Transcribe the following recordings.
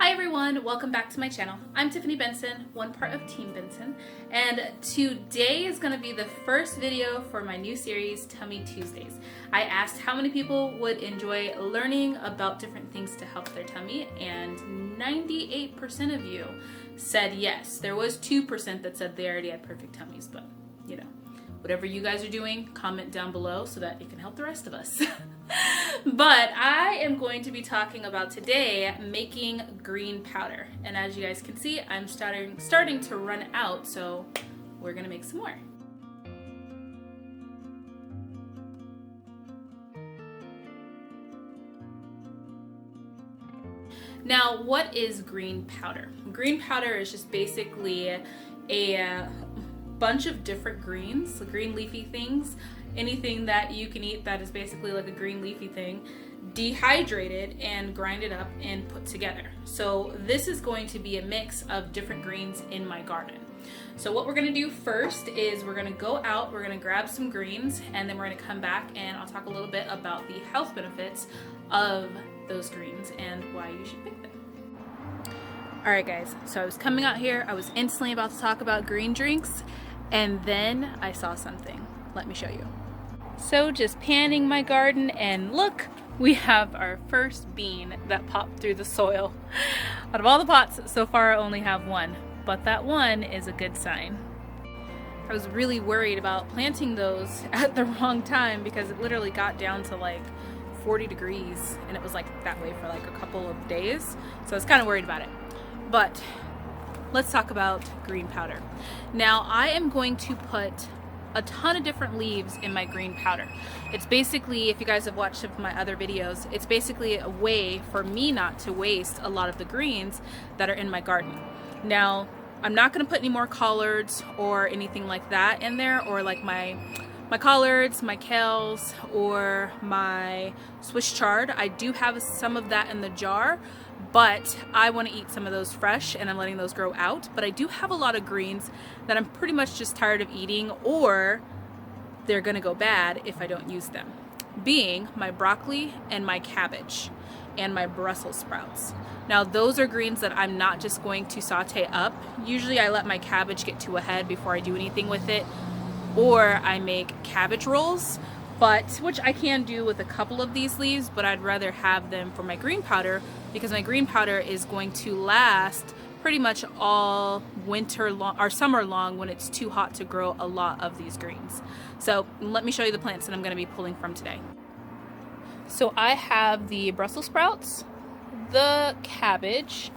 Hi everyone, welcome back to my channel. I'm Tiffany Benson, one part of Team Benson, and today is going to be the first video for my new series, Tummy Tuesdays. I asked how many people would enjoy learning about different things to help their tummy, and 98% of you said yes. There was 2% that said they already had perfect tummies, but you know, whatever you guys are doing, comment down below so that it can help the rest of us. But I am going to be talking about today making green powder, and as you guys can see, I'm starting to run out, so we're gonna make some more. Now, what is green powder? Green powder is just basically a bunch of different greens, green leafy things, anything that you can eat that is basically like a green leafy thing, dehydrated and grinded up and put together. So this is going to be a mix of different greens in my garden. So what we're gonna do first is we're gonna go out, we're gonna grab some greens, and then we're gonna come back and I'll talk a little bit about the health benefits of those greens and why you should pick them. Alright guys, so I was coming out here, I was instantly about to talk about green drinks, and then I saw something. Let me show you. So just panning my garden, and look, we have our first bean that popped through the soil. Out of all the pots, so far I only have one, but that one is a good sign. I was really worried about planting those at the wrong time because it literally got down to like 40 degrees and it was like that way for like a couple of days. So I was kind of worried about it. But let's talk about green powder. Now I am going to put a ton of different leaves in my green powder. It's basically, if you guys have watched some of my other videos, it's basically a way for me not to waste a lot of the greens that are in my garden. Now, I'm not going to put any more collards or anything like that in there, or like my collards, my kales, or my Swiss chard. I do have some of that in the jar, but I want to eat some of those fresh and I'm letting those grow out. But I do have a lot of greens that I'm pretty much just tired of eating, or they're gonna go bad if I don't use them. Being my broccoli and my cabbage and my Brussels sprouts. Now those are greens that I'm not just going to saute up. Usually I let my cabbage get to a head before I do anything with it, or I make cabbage rolls, which I can do with a couple of these leaves, but I'd rather have them for my green powder because my green powder is going to last pretty much all winter long or summer long when it's too hot to grow a lot of these greens. So let me show you the plants that I'm going to be pulling from today. So I have the Brussels sprouts, the cabbage,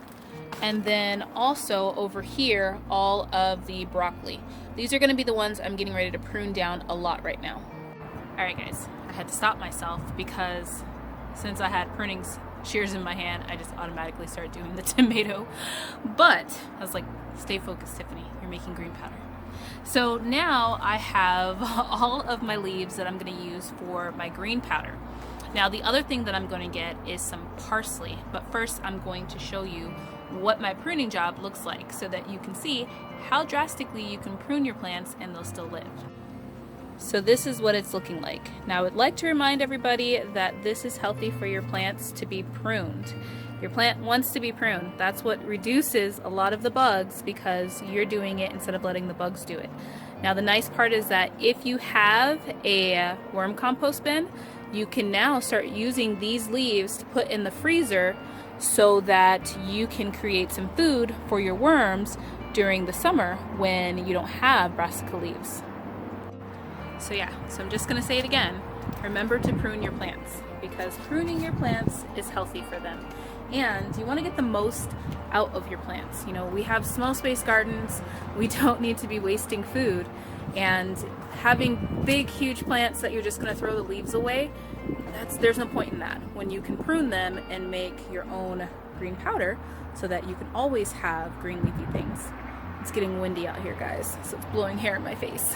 and then also over here all of the broccoli. These are going to be the ones I'm getting ready to prune down a lot right now. Alright guys, I had to stop myself because since I had pruning shears in my hand, I just automatically started doing the tomato. But I was like, stay focused, Tiffany, you're making green powder. So now I have all of my leaves that I'm going to use for my green powder. Now the other thing that I'm going to get is some parsley, but first I'm going to show you what my pruning job looks like so that you can see how drastically you can prune your plants and they'll still live. So this is what it's looking like. Now I would like to remind everybody that this is healthy for your plants to be pruned. Your plant wants to be pruned. That's what reduces a lot of the bugs because you're doing it instead of letting the bugs do it. Now the nice part is that if you have a worm compost bin, you can now start using these leaves to put in the freezer so that you can create some food for your worms during the summer when you don't have brassica leaves. So yeah, so I'm just gonna say it again. Remember to prune your plants because pruning your plants is healthy for them. And you wanna get the most out of your plants. You know, we have small space gardens. We don't need to be wasting food. And having big, huge plants that you're just gonna throw the leaves away, there's no point in that. When you can prune them and make your own green powder so that you can always have green leafy things. It's getting windy out here, guys, so it's blowing hair in my face.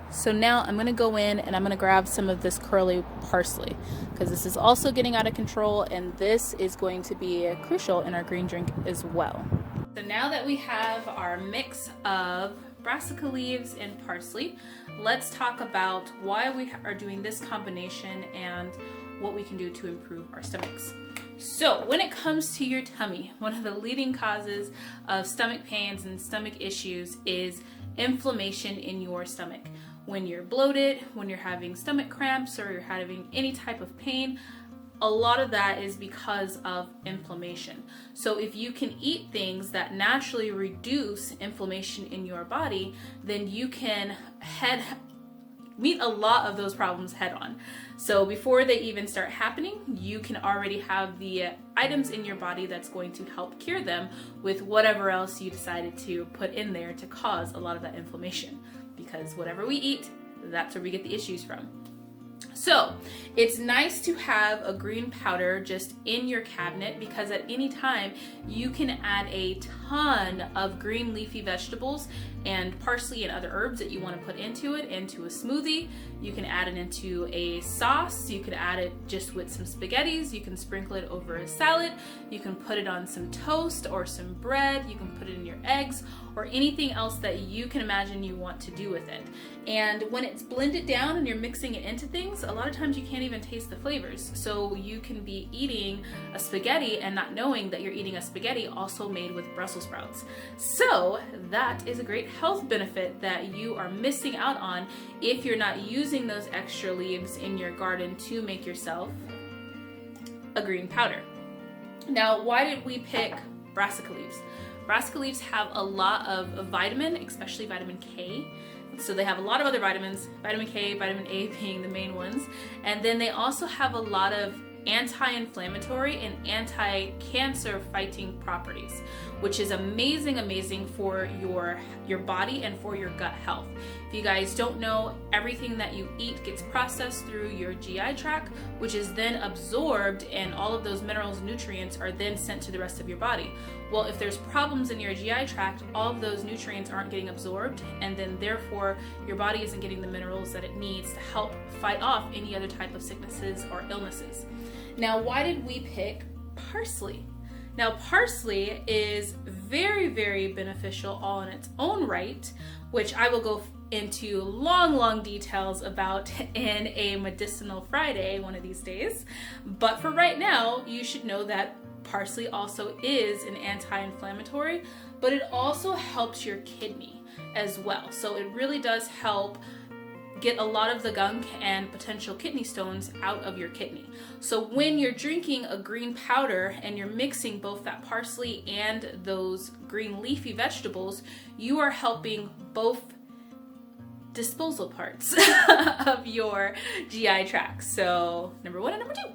So now I'm going to go in and I'm going to grab some of this curly parsley because this is also getting out of control and this is going to be crucial in our green drink as well. So now that we have our mix of brassica leaves and parsley, let's talk about why we are doing this combination and what we can do to improve our stomachs. So when it comes to your tummy, one of the leading causes of stomach pains and stomach issues is inflammation in your stomach. When you're bloated, when you're having stomach cramps, or you're having any type of pain, a lot of that is because of inflammation. So if you can eat things that naturally reduce inflammation in your body, then you can meet a lot of those problems head on. So before they even start happening, you can already have the items in your body that's going to help cure them with whatever else you decided to put in there to cause a lot of that inflammation. Because whatever we eat, that's where we get the issues from. So it's nice to have a green powder just in your cabinet, because at any time you can add a ton of green leafy vegetables and parsley and other herbs that you want to put into it, into a smoothie. You can add it into a sauce. You can add it just with some spaghettis. You can sprinkle it over a salad. You can put it on some toast or some bread. You can put it in your eggs or anything else that you can imagine you want to do with it. And when it's blended down and you're mixing it into things, a lot of times you can't even taste the flavors. So you can be eating a spaghetti and not knowing that you're eating a spaghetti also made with Brussels sprouts. So that is a great health benefit that you are missing out on if you're not using those extra leaves in your garden to make yourself a green powder. Now, why did we pick brassica leaves? Brassica leaves have a lot of vitamin, especially vitamin K. So they have a lot of other vitamins, vitamin K, vitamin A being the main ones. And then they also have a lot of anti-inflammatory and anti-cancer fighting properties, which is amazing for your body and for your gut health. If you guys don't know, everything that you eat gets processed through your GI tract, which is then absorbed, and all of those minerals and nutrients are then sent to the rest of your body. Well, if there's problems in your GI tract, all of those nutrients aren't getting absorbed, and then therefore your body isn't getting the minerals that it needs to help fight off any other type of sicknesses or illnesses. Now, why did we pick parsley? Now, parsley is very beneficial all in its own right, which I will go into long details about in a medicinal Friday one of these days. But for right now, you should know that parsley also is an anti-inflammatory, but it also helps your kidney as well. So it really does help get a lot of the gunk and potential kidney stones out of your kidney. So when you're drinking a green powder and you're mixing both that parsley and those green leafy vegetables, you are helping both disposal parts of your GI tract. So number one and number two.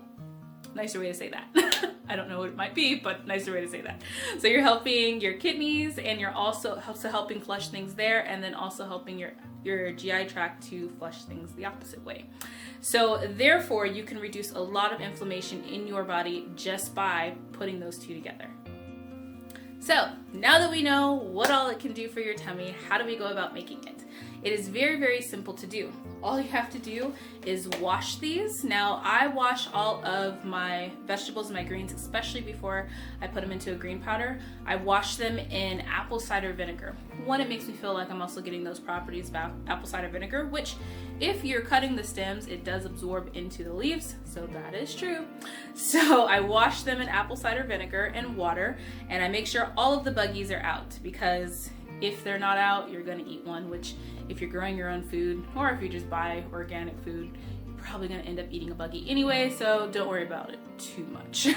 Nicer way to say that. I don't know what it might be, but nicer way to say that. So you're helping your kidneys, and you're also helping flush things there, and then also helping your GI tract to flush things the opposite way. So therefore, you can reduce a lot of inflammation in your body just by putting those two together. So now that we know what all it can do for your tummy, how do we go about making it? It is very simple to do. All you have to do is wash these. Now, I wash all of my vegetables and my greens, especially before I put them into a green powder. I wash them in apple cider vinegar. One, it makes me feel like I'm also getting those properties of apple cider vinegar, which if you're cutting the stems, it does absorb into the leaves, so that is true. So I wash them in apple cider vinegar and water, and I make sure all of the buggies are out, because if they're not out, you're gonna eat one, which if you're growing your own food, or if you just buy organic food, you're probably gonna end up eating a buggy anyway, so don't worry about it too much.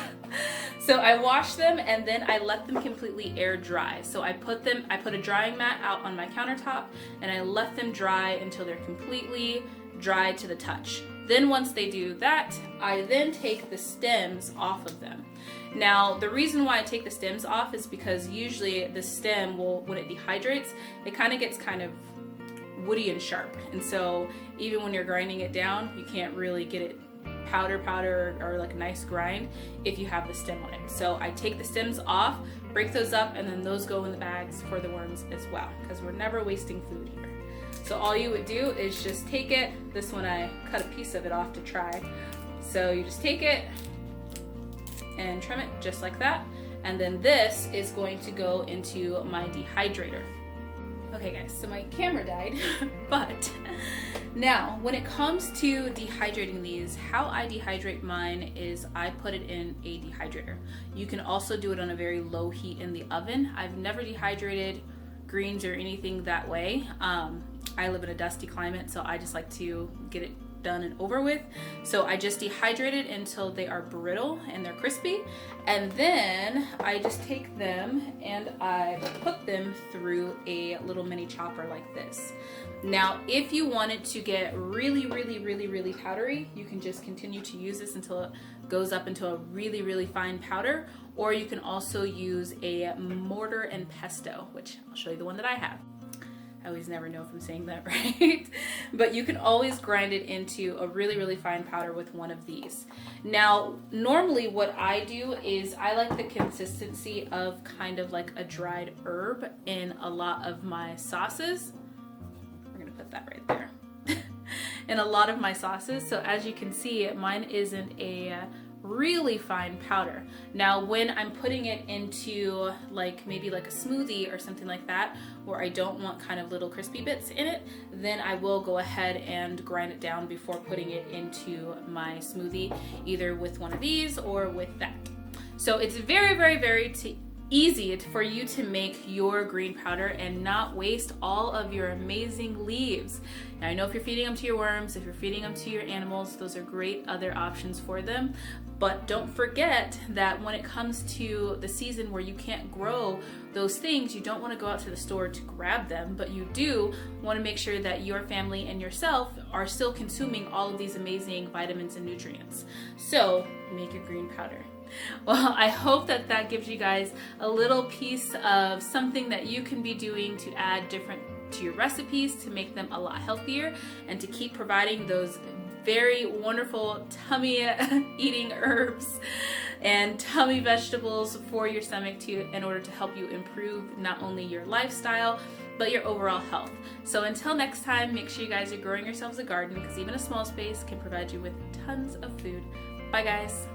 So I wash them, and then I let them completely air dry. So I put a drying mat out on my countertop, and I let them dry until they're completely dry to the touch. Then once they do that, I then take the stems off of them. Now, the reason why I take the stems off is because usually the stem will, when it dehydrates, it kind of gets woody and sharp. And so even when you're grinding it down, you can't really get it powder or like a nice grind if you have the stem on it. So I take the stems off, break those up, and then those go in the bags for the worms as well, because we're never wasting food here. So all you would do is just take it. This one I cut a piece of it off to try. So you just take it and trim it just like that. And then this is going to go into my dehydrator. Okay guys, so my camera died, but now when it comes to dehydrating these, how I dehydrate mine is I put it in a dehydrator. You can also do it on a very low heat in the oven. I've never dehydrated greens or anything that way. I live in a dusty climate, so I just like to get it done and over with. So I just dehydrate it until they are brittle and they're crispy, and then I just take them and I put them through a little mini chopper like this. Now if you wanted to get really powdery, you can just continue to use this until it goes up into a really fine powder, or you can also use a mortar and pesto, which I'll show you the one that I have. I always never know if I'm saying that right. But you can always grind it into a really fine powder with one of these. Now, normally what I do is I like the consistency of kind of like a dried herb in a lot of my sauces. We're gonna put that right there. In a lot of my sauces. So as you can see, mine isn't a really fine powder. Now when I'm putting it into like maybe like a smoothie or something like that, where I don't want kind of little crispy bits in it, then I will go ahead and grind it down before putting it into my smoothie, either with one of these or with that. So it's very easy for you to make your green powder and not waste all of your amazing leaves. Now I know if you're feeding them to your worms, if you're feeding them to your animals, those are great other options for them. But don't forget that when it comes to the season where you can't grow those things, you don't want to go out to the store to grab them, but you do want to make sure that your family and yourself are still consuming all of these amazing vitamins and nutrients. So make your green powder. Well, I hope that that gives you guys a little piece of something that you can be doing to add different to your recipes to make them a lot healthier and to keep providing those very wonderful tummy eating herbs and tummy vegetables for your stomach in order to help you improve not only your lifestyle but your overall health. So until next time, make sure you guys are growing yourselves a garden, because even a small space can provide you with tons of food. Bye guys.